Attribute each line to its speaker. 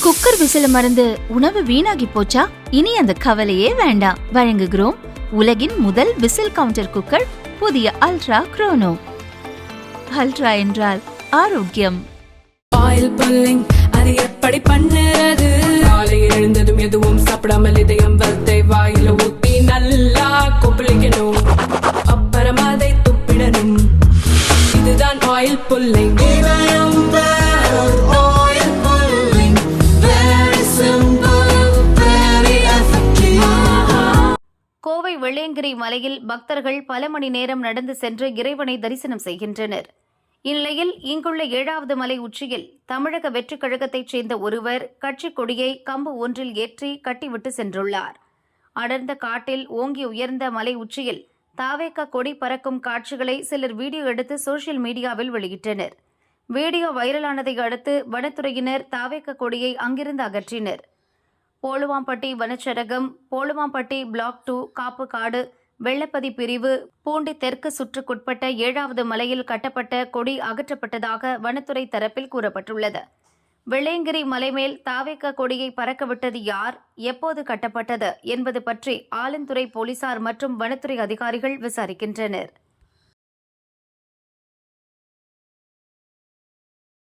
Speaker 1: Cooker விசில மறந்து உணவு வீணாகி போச்சா? இனி அந்த கவலையே வேண்டாம். வழங்குகிறோம் உலகின் முதல் விசில் கவுண்டர் குக்கர், புதிய அல்ட்ரா குரோனோ. அல்ட்ரா என்றால் ஆரோக்கியம்.
Speaker 2: ஆயில் புல்லிங் அது எப்படி பண்ணுறது? காலையில் எழுந்ததும் எதுவும் சாப்பிடாமல் இதயம் வளத்தை வாயில ஊத்தி நல்லா கொப்பளிக்கணும். அப்புறம் அதை துப்பிடணும். இதுதான் ஆயில் புல்லிங்.
Speaker 1: கோவை வெள்ளையங்கிரி மலையில் பக்தர்கள் பல மணி நேரம் நடந்து சென்று இறைவனை தரிசனம் செய்கின்றனர். இந்நிலையில் இங்குள்ள 7வது மலை உச்சியில் தமிழக வெற்றிக் கழகத்தைச் சேர்ந்த ஒருவர் கட்சி கொடியை கம்பு ஒன்றில் ஏற்றி கட்டிவிட்டு சென்றுள்ளார். அடர்ந்த காட்டில் ஓங்கி உயர்ந்த மலை உச்சியில் தாவேக கொடி பறக்கும் காட்சிகளை சிலர் வீடியோ எடுத்து சோசியல் மீடியாவில் வெளியிட்டனர். வீடியோ வைரலானதை அடுத்து வனத்துறையினர் தாவேக கொடியை அங்கிருந்து அகற்றினர். போலுவாம்பட்டி வனச்சரகம், போலுவாம்பட்டி பிளாக் 2 காப்பு காடு, வெள்ளப்பதி பிரிவு, பூண்டி தெற்கு சுற்றுக்குட்பட்ட 7வது மலையில் கட்டப்பட்ட கொடி அகற்றப்பட்டதாக வனத்துறை தரப்பில் கூறப்பட்டுள்ளது. வெள்ளையங்கிரி மலைமேல் தாவேக கொடியை பறக்கவிட்டது யார், எப்போது கட்டப்பட்டது என்பது பற்றி ஆலந்துறை போலீசார் மற்றும் வனத்துறை அதிகாரிகள் விசாரிக்கின்றனர்.